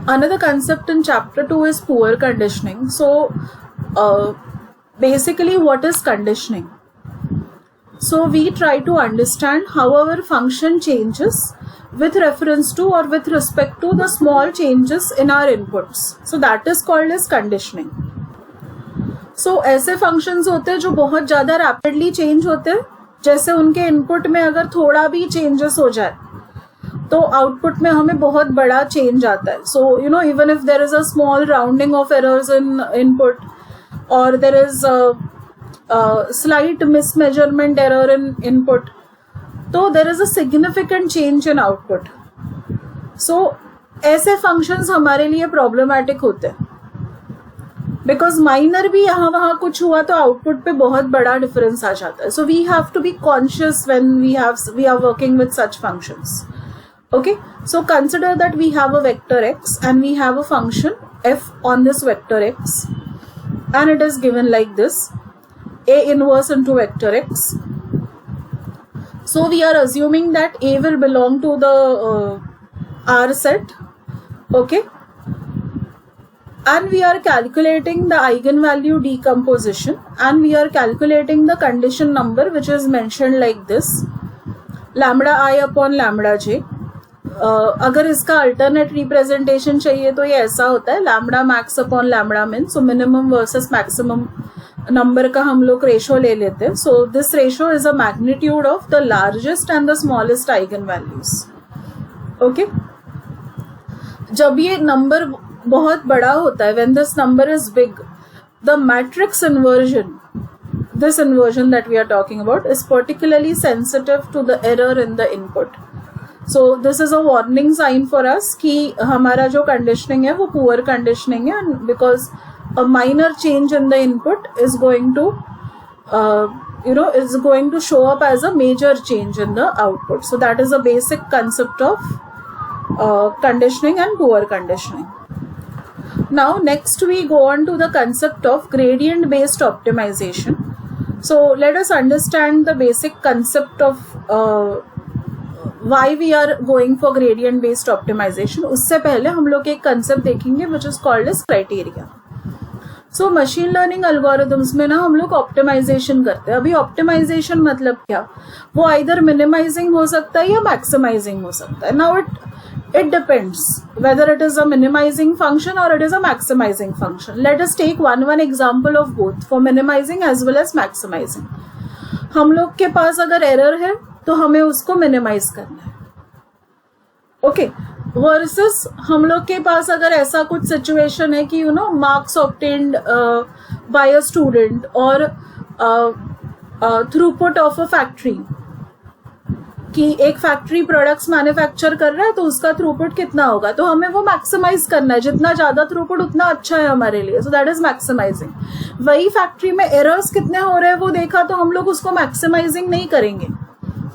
Another concept in chapter 2 is poor conditioning. So basically what is conditioning? So we try to understand how our function changes with reference to or with respect to the small changes in our inputs. So that is called as conditioning. So ऐसे functions होते हैं जो बहुत ज़्यादा rapidly change होते हैं, जैसे उनके input में अगर थोड़ा भी changes हो जाए तो आउटपुट में हमें बहुत बड़ा चेंज आता है. So you know, even if there is a small rounding off errors in input और there is slight mismeasurement error in input, तो there is a significant change in output. So ऐसे functions हमारे लिए problematic होते हैं, because minor भी यहाँ वहाँ कुछ हुआ तो आउटपुट पे बहुत बड़ा डिफरेंस आ जाता है. So we have to be conscious when we are working with such functions. Okay, so consider that we have a vector x and we have a function f on this vector x, and it is given like this: a inverse into vector x. So we are assuming that a will belong to the R set, okay, and we are calculating the eigenvalue decomposition, and we are calculating the condition number, which is mentioned like this: lambda I upon lambda j. अगर इसका alternate representation चाहिए तो ये ऐसा होता है, lambda max upon lambda मिन. So minimum versus maximum number का हम लोग रेशो ले लेते हैं. So this ratio is a magnitude of the largest and the smallest eigen values. Okay, जब ये नंबर बहुत बड़ा होता है, when this number is big, the matrix inversion, this inversion that we are talking about, is particularly sensitive to the error in the input. So this is a warning sign for us कि हमारा जो conditioning है वो poor conditioning है, because a minor change in the input is going to is going to show up as a major change in the output. So that is a basic concept of conditioning and poor conditioning. Now next we go on to the concept of gradient based optimization. So let us understand the basic concept of why we are going for gradient based optimization. उससे पहले हम लोग एक concept देखेंगे which is called as criteria. So machine learning algorithms में ना हम लोग optimization करते हैं. अभी optimization मतलब क्या? वो either minimizing हो सकता है या maximizing हो सकता है. Now it depends whether it is a minimizing function or it is a maximizing function. Let us take one example of both, for minimizing as well as maximizing. हम लोग के पास अगर error है तो हमें उसको मिनिमाइज करना है. ओके, वर्सेस हम लोग के पास अगर ऐसा कुछ सिचुएशन है कि marks obtained by a student और थ्रूपुट ऑफ अ फैक्ट्री, कि एक फैक्ट्री प्रोडक्ट्स मैन्युफैक्चर कर रहा है तो उसका थ्रूपुट कितना होगा, तो हमें वो मैक्सिमाइज करना है. जितना ज्यादा थ्रूपुट उतना अच्छा है हमारे लिए. So that is maximizing. वही फैक्ट्री में एरर्स कितने हो रहे हैं वो देखा तो हम लोग उसको मैक्सिमाइजिंग नहीं करेंगे.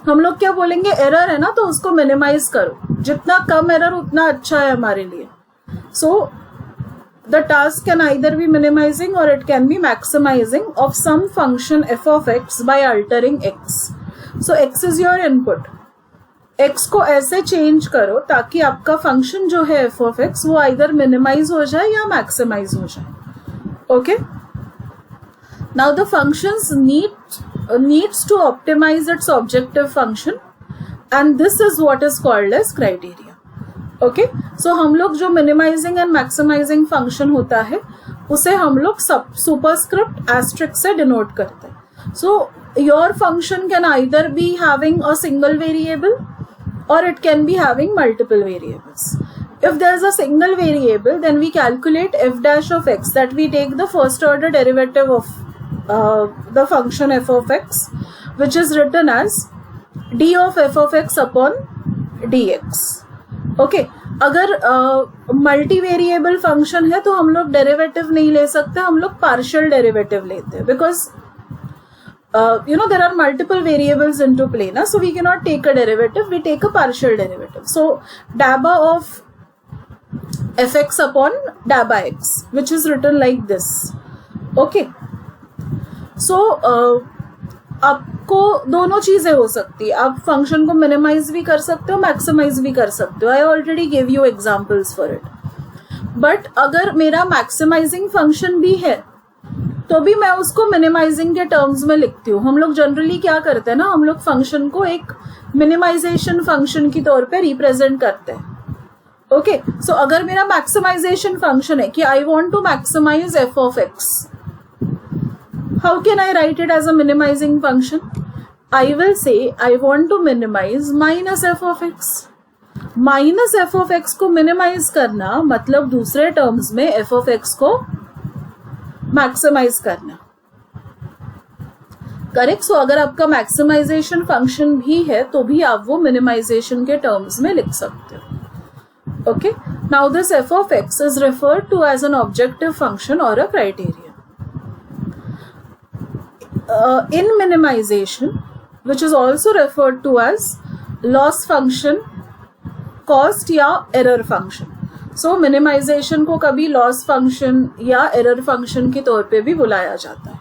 हम लोग क्या बोलेंगे, एरर है ना तो उसको मिनिमाइज करो, जितना कम एरर उतना अच्छा है हमारे लिए. So the task can either be minimising और it can be maximising of some function F of X by altering X. So X is your input. X को ऐसे चेंज करो ताकि आपका फंक्शन जो है एफ ऑफ एक्स वो either minimise हो जाए या मैक्सिमाइज हो जाए. Okay, now the functions needs to optimize its objective function, and this is what is called as criteria. Okay, so हम लोग जो minimizing and maximizing function होता है उसे हम लोग superscript asterisk से denote करते हैं. So your function can either be having a single variable or it can be having multiple variables. If there is a single variable, then we calculate f dash of x, that we take the first order derivative of the function f of x, which is written as d of f of x upon dx. Okay, अगर multi variable function है तो हम लोग derivative नहीं ले सकते, हम लोग पार्शियल डेरिवेटिव लेते हैं, because there are multiple variables into play na, so we cannot take a derivative, we take a partial derivative. So dabba of fx upon dabba x, which is written like this. Okay, so आपको दोनों चीजें हो सकती है. आप function को minimise भी कर सकते हो, मैक्सिमाइज भी कर सकते हो. I already give you examples for it. But अगर मेरा मैक्सिमाइजिंग फंक्शन भी है तो भी मैं उसको मिनिमाइजिंग के टर्म्स में लिखती हूँ. हम लोग जनरली क्या करते हैं ना, हम लोग फंक्शन को एक मिनिमाइजेशन फंक्शन की तौर पे रिप्रेजेंट करते हैं. ओके, सो अगर मेरा मैक्सिमाइजेशन फंक्शन है कि I want to maximize F of X, how can I write it as a minimizing function? I will say I want to minimize minus F of X. Minus F of X को minimize करना मतलब दूसरे terms में F of X को maximize करना. Correct. So अगर आपका maximisation function भी है तो भी आप वो मिनिमाइजेशन के टर्म्स में लिख सकते हो. Okay, now this F of X is referred to as an objective function और a criterion. In minimization, which is also referred to as loss function, cost या error function. So minimization को कभी loss function या error function के तौर पे भी बुलाया जाता है.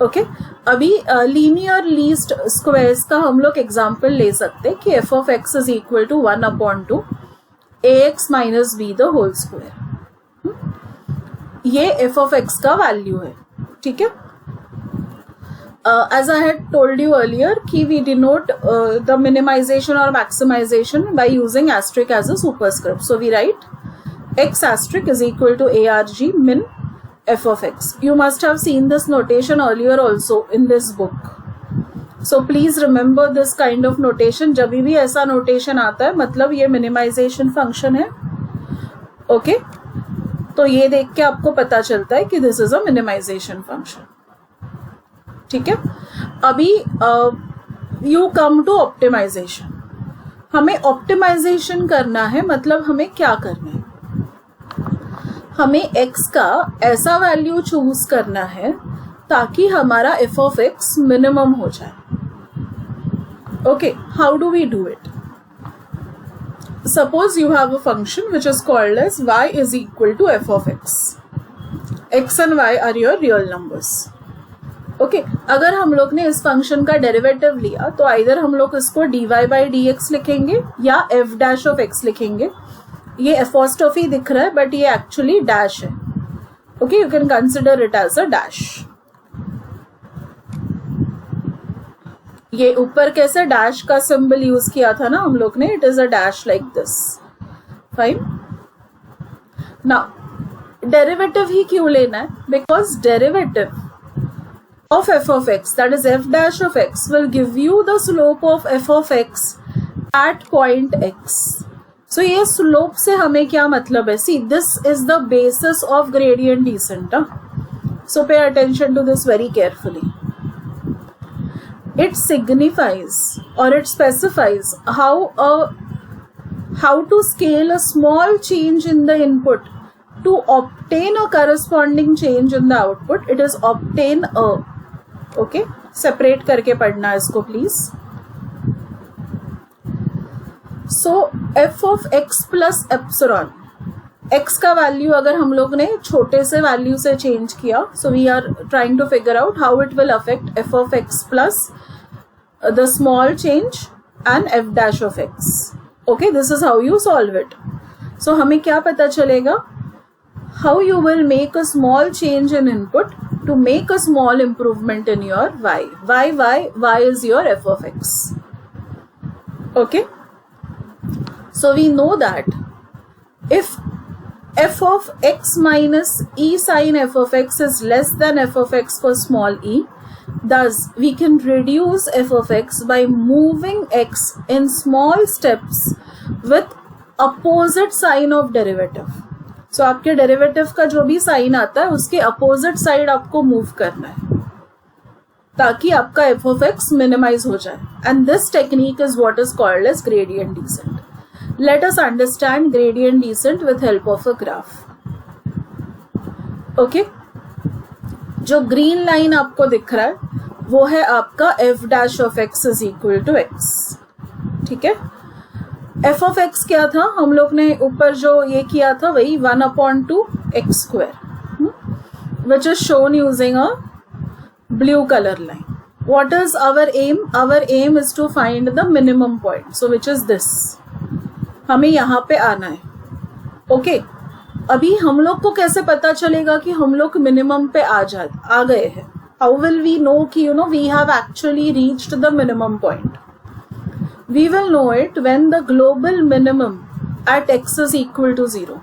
Okay? अभी linear least squares का हम लोग एग्जाम्पल ले सकते हैं कि f of x is equal to 1/2 ax minus b the whole square. ये f of x का वैल्यू है. ठीक है. As I had told you earlier कि we denote the minimization or maximization by using asterisk as a superscript. So we write x asterisk is equal to arg min f of x. You must have seen this notation earlier also in this book. So please remember this kind of notation. जब भी ऐसा notation आता है मतलब ये minimization function है. Okay? तो ये देख के आपको पता चलता है कि this is a minimization function. ठीक है. अभी यू कम टू ऑप्टिमाइजेशन. हमें ऑप्टिमाइजेशन करना है मतलब हमें क्या करना है, हमें x का ऐसा वैल्यू चूज करना है ताकि हमारा f of x मिनिमम हो जाए. Okay, how do we do it? Suppose you have a function which is called as y is equal to f of x. x and y are your real numbers. Okay, अगर हम लोग ने इस function का derivative लिया तो either हम लोग इसको dy by dx लिखेंगे या f dash of x लिखेंगे. ये एपोस्ट्रोफी दिख रहा है बट ये एक्चुअली डैश है. Okay, you can consider it as a dash. ये ऊपर कैसे डैश का सिंबल यूज किया था ना हम लोग ने, it is a dash like this. Fine. Now derivative ही क्यों लेना है? Because derivative of f of x, that is f dash of x, will give you the slope of f of x at point x. So ये slope से हमें क्या मतलब है? See, this is the basis of gradient descent. So pay attention to this very carefully. It signifies or it specifies how to scale a small change in the input to obtain a corresponding change in the output. It is obtain a. Okay, separate करके पढ़ना है इसको please. So F of X plus epsilon, x का value अगर हम लोग ने छोटे से वैल्यू से चेंज किया, so we are trying to figure out how it will affect F of X plus the small change and F dash of X. Okay, this is how you solve it. So हमें क्या पता चलेगा? How you will make a small change in input to make a small improvement in your y. Y is your f of x. Okay, so we know that if f of x minus e sin f of x is less than f of x for small e, thus we can reduce f of x by moving x in small steps with opposite sign of derivative. सो आपके derivative का जो भी sign आता है उसके opposite side आपको move करना है ताकि आपका एफ ऑफ एक्स मिनिमाइज हो जाए. And this technique is what is called as gradient descent. Let us understand gradient descent with help of a graph. Okay, जो ग्रीन लाइन आपको दिख रहा है वो है आपका F dash of X is equal to X. ठीक है. एफ ऑफ एक्स क्या था? हम लोग ने ऊपर जो ये किया था वही 1/2 X square, which is shown using a blue colour line. What is our aim? Our aim is to find the minimum point, so which is this. हमें यहाँ पे आना है. ओके, अभी हम लोग को कैसे पता चलेगा कि हम लोग मिनिमम पे आ गए हैं? हाउ विल वी नो कि we have actually reached the minimum point? We will know it when the global minimum at x is equal to 0.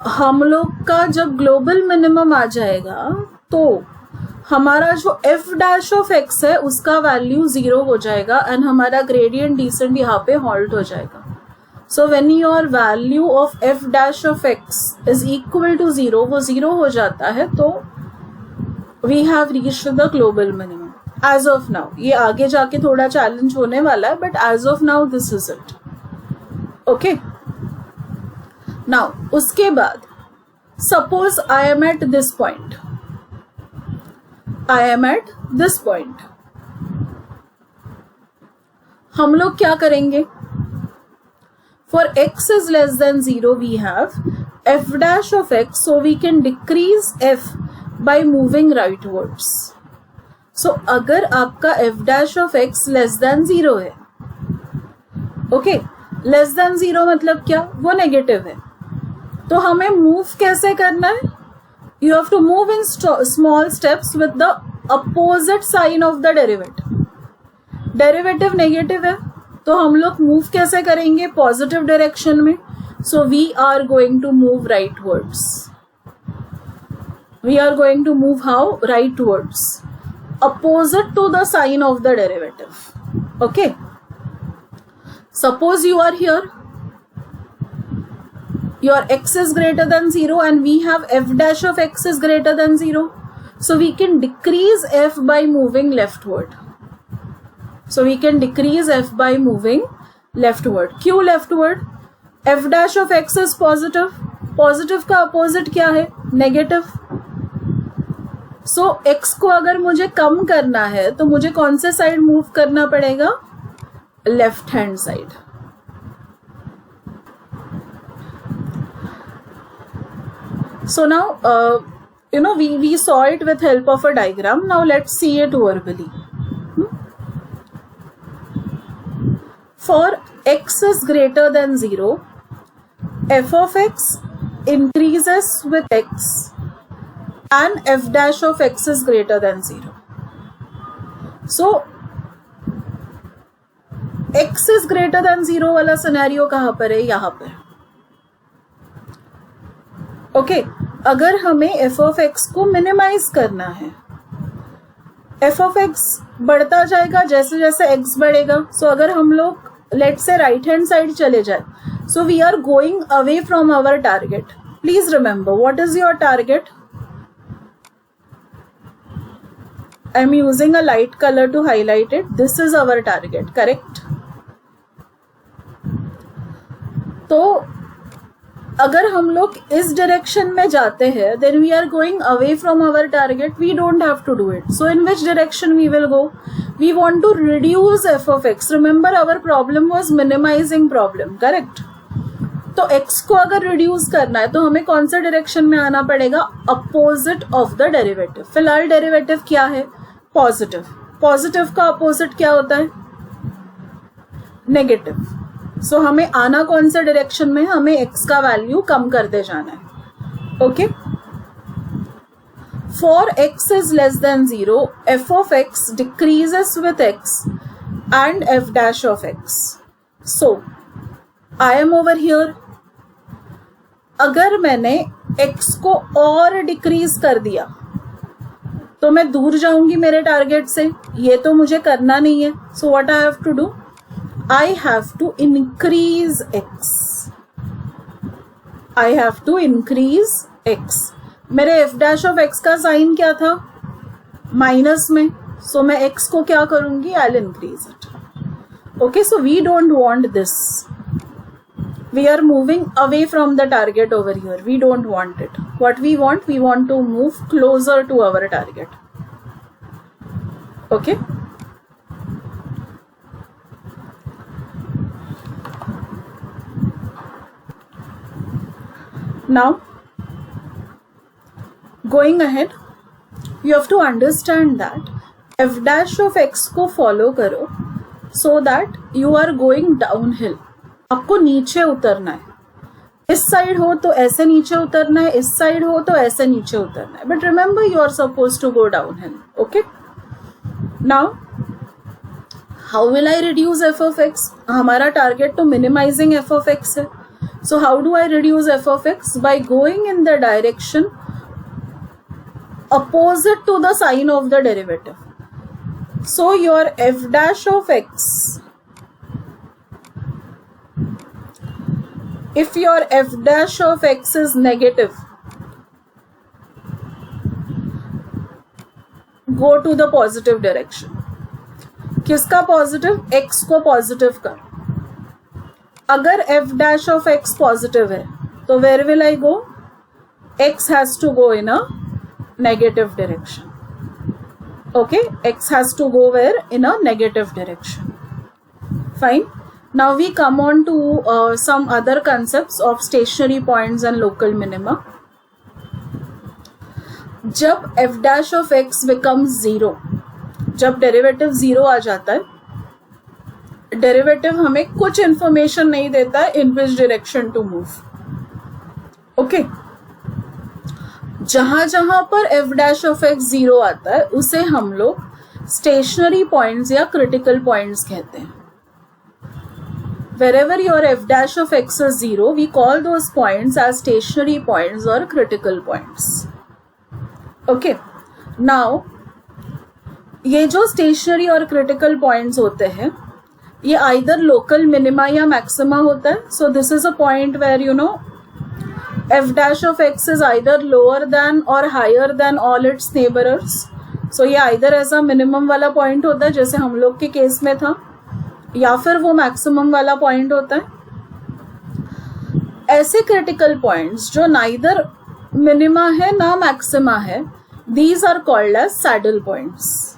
हम लोग का जब ग्लोबल मिनिमम आ जाएगा तो हमारा जो f डैश ऑफ x है उसका वैल्यू 0 हो जाएगा एंड हमारा ग्रेडियंट डिसेंट यहाँ पे हॉल्ट हो जाएगा. So when your value of f dash of x is equal to 0, वो 0 हो जाता है, तो we have reached the global minimum as of now. ये आगे जाके थोड़ा चैलेंज होने वाला है, but as of now this is it. Okay, now उसके बाद suppose I am at this point. I am at this point. हम लोग क्या करेंगे? For x is less than 0, we have f dash of x, so we can decrease f by moving rightwards. So अगर आपका f dash of x less than 0 है, okay, less than 0 मतलब क्या? वो नेगेटिव है. तो हमें मूव कैसे करना है? You have to move in small steps with the opposite sign of the derivative. Derivative negative है, तो हम लोग मूव कैसे करेंगे? पॉजिटिव डायरेक्शन में. So we are going to move rightwards. We are going to move how? Rightwards. Opposite to the sign of the derivative. Okay. Suppose you are here. Your x is greater than 0 and we have f dash of x is greater than 0. So we can decrease f by moving leftward. So we can decrease f by moving leftward. क्यों leftward? f dash of x is positive. Positive का opposite क्या है? Negative. So x को अगर मुझे कम करना है तो मुझे कौन से साइड मूव करना पड़ेगा? Left hand side. So now, we saw it with help of a diagram. Now let's see it verbally. For x is greater than 0, f of x increases with x and f dash of x is greater than 0. So, x is greater than 0 वाला scenario कहाँ पर है? यहाँ पर. Okay, अगर हमें f of x को minimize करना है, f of x बढ़ता जाएगा जैसे जैसे x बढ़ेगा. सो अगर हम लोग लेट से राइट हैंड साइड चले जाए, so we are going away from our target. Please remember, what is your target? I am using a light colour to highlight it. This is our target, correct? तो अगर हम लोग इस direction में जाते हैं, then we are going away from our target. We don't have to do it. So in which direction we will go? We want to reduce F of X. Remember, our problem was minimizing problem, correct? तो X को अगर reduce करना है तो हमें कौन सा direction में आना पड़ेगा? Opposite of the derivative. फिलहाल डेरिवेटिव क्या है? पॉजिटिव. पॉजिटिव का अपोजिट क्या होता है? नेगेटिव. सो हमें आना कौन सा डायरेक्शन में? हमें x का वैल्यू कम करते जाना है. Okay, for x is less than 0, f of x decreases with x and f dash of x. So I am over here. अगर मैंने x को और डिक्रीज कर दिया तो मैं दूर जाऊंगी मेरे टारगेट से. ये तो मुझे करना नहीं है. So what I have to do? I have to increase x. I have to increase x. मेरे f dash of x का साइन क्या था? माइनस में. सो मैं x को क्या करूंगी? I'll increase it. Okay, so we don't want this. We are moving away from the target over here. We don't want it. What we want to move closer to our target. Okay. Now, going ahead, you have to understand that f dash of x को follow करो so that you are going downhill. आपको नीचे उतरना है. इस side हो तो ऐसे नीचे उतरना है, इस साइड हो तो ऐसे नीचे उतरना है, but remember you are suppose to go down hill. Okay, now how will I reduce F of X? हमारा टारगेट तो मिनिमाइजिंग एफ ऑफ एक्स है. So how do I reduce F of X? By going in the direction opposite to the sign of the derivative. So your f dash of x, if your f dash of x is negative, go to the positive direction. किसका positive? x को positive कर. अगर f dash of x positive है तो where will I go? x has to go in a negative direction. Okay, x has to go where? In a negative direction. Fine. Now we come on to some other concepts of stationary points and local minima. जब f dash of x becomes 0, जब derivative 0 आ जाता है, derivative हमें कुछ information नहीं देता है in which direction to move. Okay. जहां जहां पर f dash of x 0 आता है उसे हम लोग स्टेशनरी पॉइंट्स या क्रिटिकल पॉइंट्स कहते हैं. Wherever your f dash of x is 0, we call those points as stationary points or critical points. Okay. Now, ये जो स्टेशनरी और क्रिटिकल पॉइंट्स होते हैं ये either लोकल मिनिमा या मैक्सिमा होता है. So this is a point where you know f dash of x is either lower than or higher than all its neighbors. So ये either ऐसा minimum वाला point होता है जैसे हम लोग के केस में था, या फिर वो मैक्सिमम वाला पॉइंट होता है. ऐसे क्रिटिकल पॉइंट्स जो नाइदर मिनिमा है ना मैक्सिमा है, these are called as saddle points.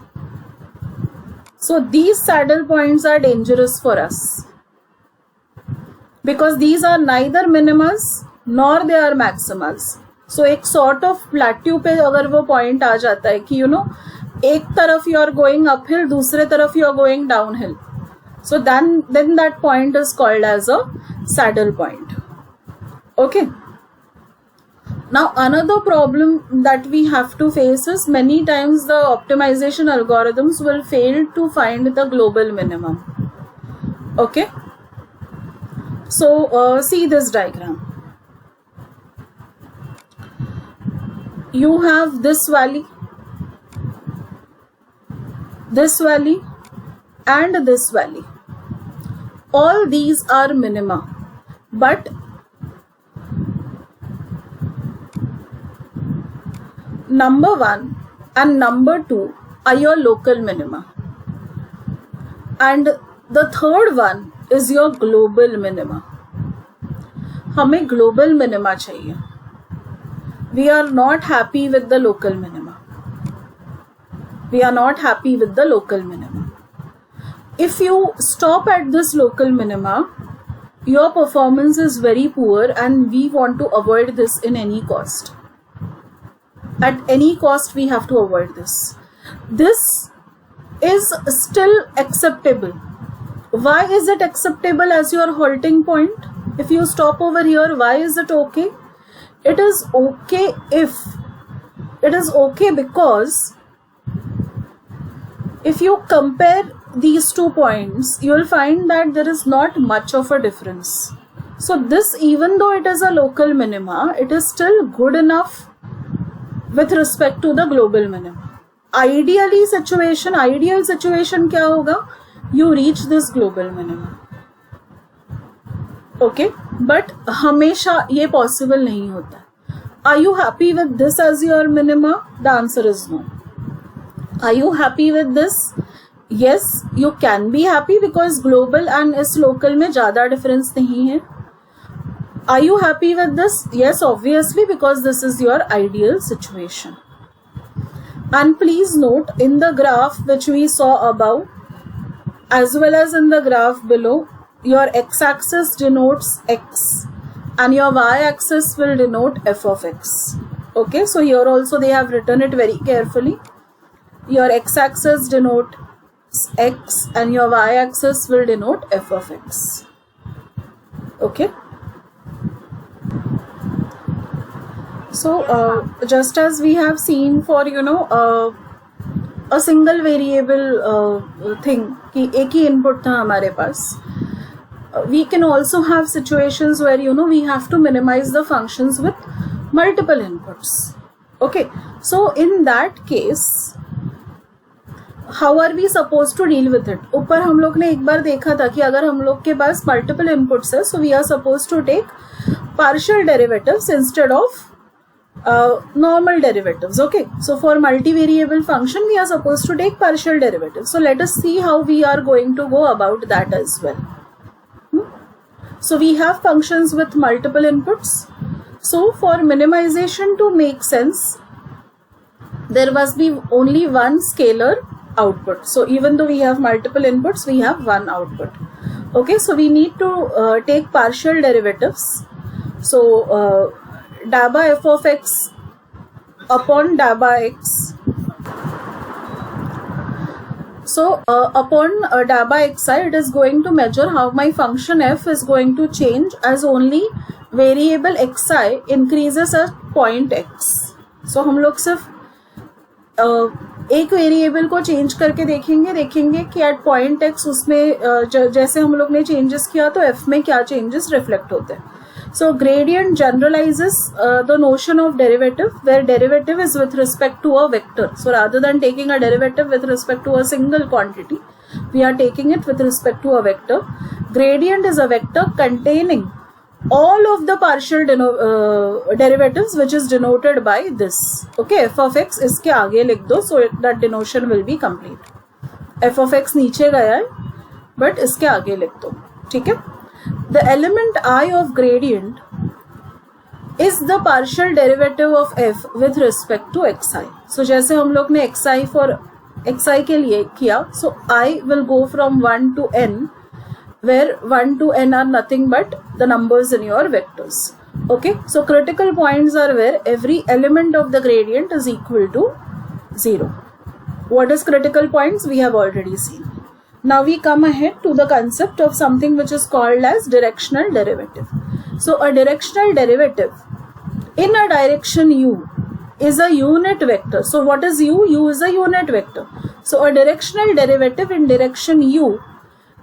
So these saddle points are dangerous for us because these are neither minimas nor they are maximas. So एक sort of plateau पे अगर वो point आ जाता है कि you know एक तरफ you are going uphill, दूसरे तरफ you are going downhill. So then that point is called as a saddle point. Okay. Now another problem that we have to face is many times the optimization algorithms will fail to find the global minimum. Okay. So see this diagram. You have this valley, and this valley. All these are minima, but number 1 and number 2 are your local minima, and the third one is your global minima. हमें global minima चाहिए. We are not happy with the local minima. If you stop at this local minima, your performance is very poor and we want to avoid this in any cost. At any cost we have to avoid this. This is still acceptable. Why is it acceptable as your halting point? If you stop over here, why is it okay? It is okay because if you compare these 2 points, you will find that there is not much of a difference. So this, even though it is a local minima, it is still good enough with respect to the global minima. Ideal situation क्या होगा? You reach this global minima. Okay, but हमेशा ये possible नहीं होता. Are you happy with this as your minima? The answer is no. Are you happy with this? Yes, you can be happy because global and इस local में ज़्यादा difference नहीं है. Are you happy with this? Yes, obviously, because this is your ideal situation. And please note, in the graph which we saw above, as well as in the graph below, your x-axis denotes x and your y-axis will denote f of x. Okay, so here also they have written it very carefully. Your x-axis denotes x and your y-axis will denote f of x. Okay. So just as we have seen for a single variable thing कि एक ही input था हमारे पास, we can also have situations where we have to minimize the functions with multiple inputs. Okay, so in that case how are we supposed to deal with it? ऊपर हम लोग ने एक बार देखा था कि अगर हम लोग के पास multiple inputs है, so we are supposed to take partial derivatives instead of normal derivatives. Okay, so for multivariable function we are supposed to take partial derivatives. So let us see how we are going to go about that as well. So we have functions with multiple inputs. So for minimization to make sense, there must be only one scalar output. So even though we have multiple inputs, we have one output. Okay, so we need to take partial derivatives. So dabba f of x upon dabba x. So upon dabba xi, it is going to measure how my function f is going to change as only variable xi increases at point x. So हम लोग सिर्फ एक variable को change करके देखेंगे कि eight point x उसमें जैसे हम लोग ने चेंजेस किया तो एफ में क्या चेंजेस रिफ्लेक्ट होते हैं. So gradient generalizes the notion of derivative, where derivative is with respect to a vector. So rather than taking a derivative with respect to a single quantity, we are taking it with respect to a vector. Gradient is a vector containing all of the partial derivatives, which is denoted by this. Okay, f of x इसके आगे लिख दो, so that denotation will be complete. f of x नीचे गया है, but इसके आगे लिख दो. ठीक है. The element I of gradient is the partial derivative of f with respect to xi. So जैसे हम लोग ने xi for xi के लिए किया, so I will go from 1 to n, where 1 to n are nothing but the numbers in your vectors. Okay, so critical points are where every element of the gradient is equal to 0. What is critical points? We have already seen. Now we come ahead to the concept of something which is called as directional derivative. So a directional derivative in a direction u is a unit vector. So what is u? U is a unit vector. So a directional derivative in direction u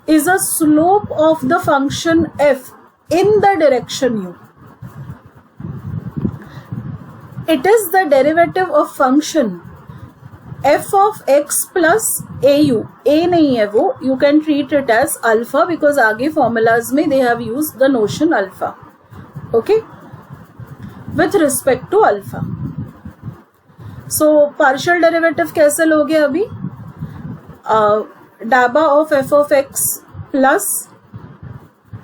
is a slope of the function f in the direction u. It is the derivative of function f of x plus au. A नहीं है वो, you can treat it as alpha because आगे formulas में they have used the notion alpha. Okay, with respect to alpha. So partial derivative कैसे लोगे अभी? Dabba of f of x plus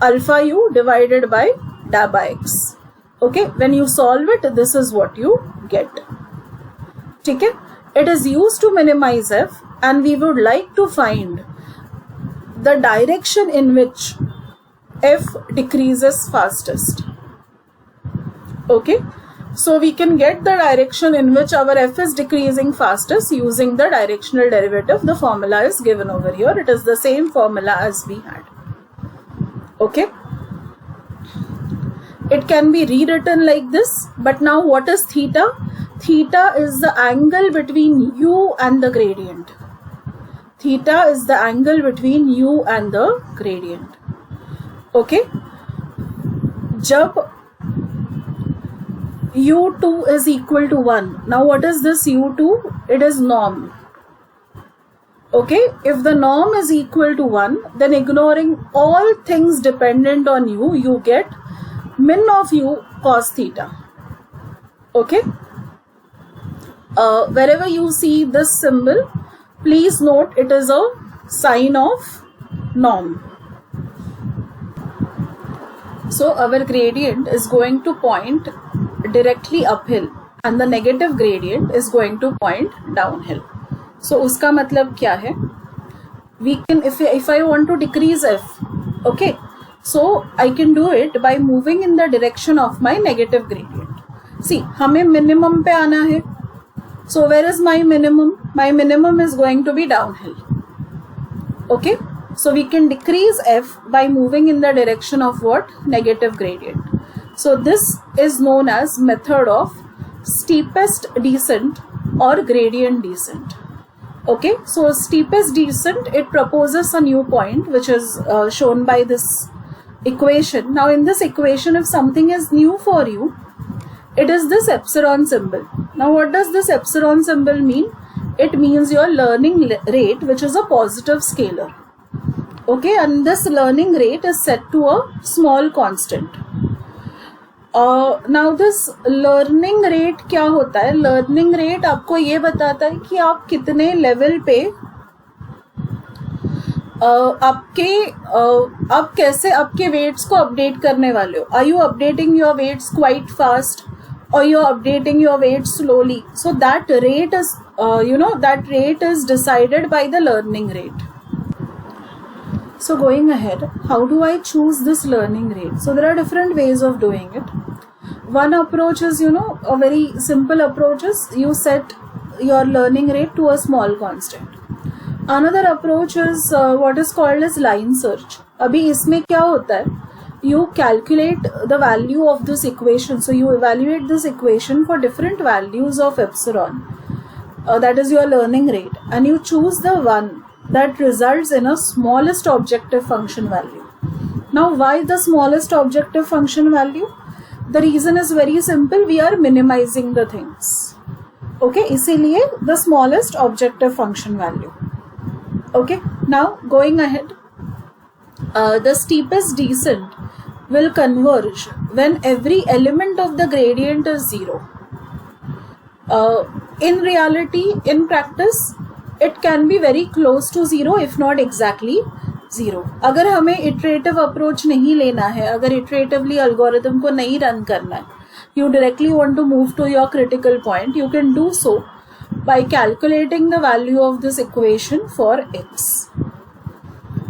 alpha u divided by dabba x. Okay, when you solve it, this is what you get. ठीक है. It is used to minimize f, and we would like to find the direction in which f decreases fastest. Okay, so we can get the direction in which our f is decreasing fastest using the directional derivative. The formula is given over here. It is the same formula as we had. Okay, it can be rewritten like this, but now what is theta? Theta is the angle between u and the gradient. Theta is the angle between u and the gradient. Okay, जब u2 is equal to 1. Now what is this u2? It is norm. Okay, if the norm is equal to 1, then ignoring all things dependent on u, you get min of u cos theta. Okay, wherever you see this symbol, please note it is a sign of norm. So our gradient is going to point directly uphill and the negative gradient is going to point downhill. So उसका मतलब क्या है? We can, if I want to decrease f, okay, so I can do it by moving in the direction of my negative gradient. See, हमें minimum पे आना है. So where is my minimum? My minimum is going to be downhill. Okay, so we can decrease f by moving in the direction of what? Negative gradient. So this is known as method of steepest descent or gradient descent. Okay, so steepest descent, it proposes a new point which is shown by this equation. Now in this equation, if something is new for you, it is this epsilon symbol. Now what does this epsilon symbol mean? It means your learning rate, which is a positive scalar. Okay, and this learning rate is set to a small constant. Now this learning rate क्या होता है? Learning rate आपको ये बताता है कि आप कितने लेवल पे आप कैसे आपके वेट्स को अपडेट करने वाले हो. Are you updating your weights quite fast or you are updating your weights slowly? So that rate is that rate is decided by the learning rate. So going ahead, how do I choose this learning rate? So there are different ways of doing it. One approach is, a very simple approach is you set your learning rate to a small constant. Another approach is what is called as line search. अभी इसमें क्या होता है? You calculate the value of this equation. So you evaluate this equation for different values of epsilon. That is your learning rate. And you choose the one that results in a smallest objective function value. Now why the smallest objective function value? The reason is very simple. We are minimizing the things. Okay, इसीलिए the smallest objective function value. Okay, now going ahead, the steepest descent will converge when every element of the gradient is 0. In reality, in practice, it can be very close to 0 if not exactly 0. अगर हमें iterative approach नहीं लेना है, अगर iteratively algorithm को नहीं run करना है, you directly want to move to your critical point, you can do so by calculating the value of this equation for x.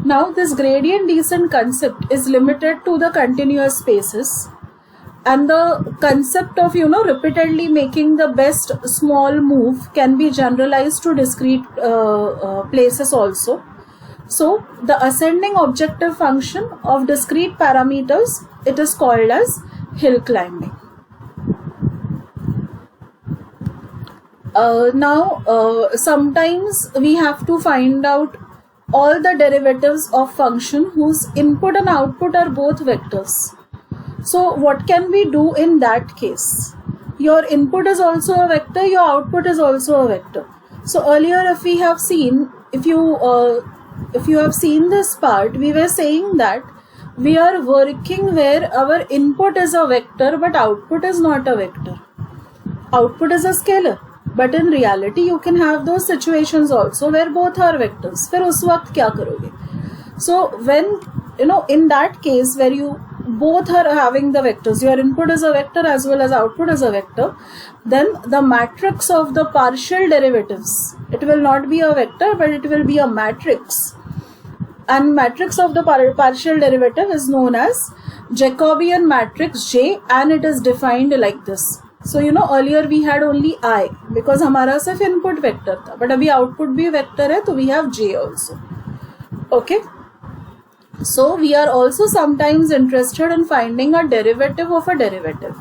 Now this gradient descent concept is limited to the continuous spaces, and the concept of repeatedly making the best small move can be generalized to discrete places also. So the ascending objective function of discrete parameters, it is called as hill climbing. Sometimes we have to find out all the derivatives of function whose input and output are both vectors. So what can we do in that case? Your input is also a vector, your output is also a vector. So earlier if we have seen, if you have seen this part, we were saying that we are working where our input is a vector but output is not a vector. Output is a scalar. But in reality, you can have those situations also where both are vectors. फिर उस वक्त क्या करोगे? So when, in that case where you both are having the vectors, your input is a vector as well as output is a vector, then the matrix of the partial derivatives, it will not be a vector but it will be a matrix. And matrix of the partial derivative is known as Jacobian matrix J, and it is defined like this. So earlier we had only I because हमारा सिर्फ input vector था, but अभी output भी vector है, तो we have J also. Okay, so we are also sometimes interested in finding a derivative of a derivative.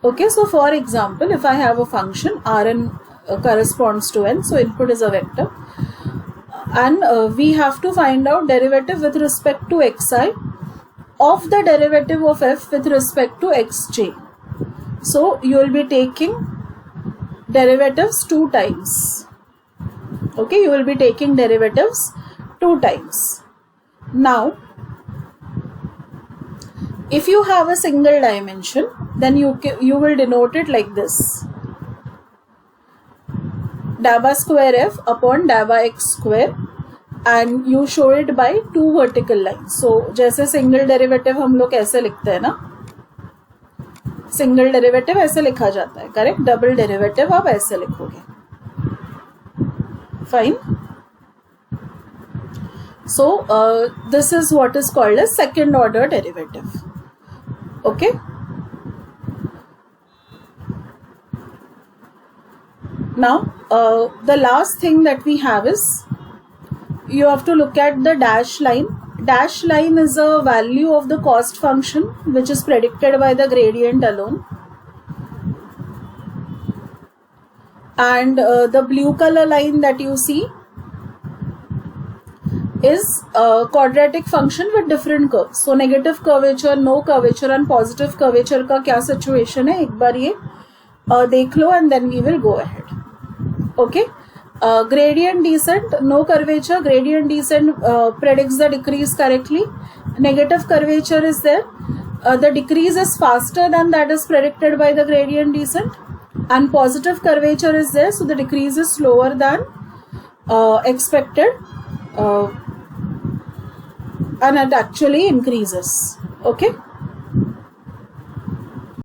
Okay, so for example, if I have a function Rn corresponds to n, so input is a vector, and we have to find out derivative with respect to xi of the derivative of f with respect to xj. So you will be taking derivatives 2 times. Okay, you will be taking derivatives 2 times. Now, if you have a single dimension, then you will denote it like this: dabba square f upon dabba x square, and you show it by 2 vertical lines. So जैसे single derivative हम लोग ऐसे लिखते हैं ना, single derivative ऐसे लिखा जाता है, करेक्ट? डबल डेरिवेटिव आप ऐसे लिखोगे. Fine. So this is what is called as second order derivative. Okay, now the last thing that we have is you have to look at the dash line. Dash line is a value of the cost function which is predicted by the gradient alone. and the blue color line that you see is quadratic function with different curves. So negative curvature, no curvature and positive curvature का क्या situation है, एक बार ये देख लो and then we will go ahead. Okay. Gradient descent, no curvature. Gradient descent predicts the decrease correctly. Negative curvature is there. The decrease is faster than that is predicted by the gradient descent, and positive curvature is there, so the decrease is slower than expected, and it actually increases. Okay.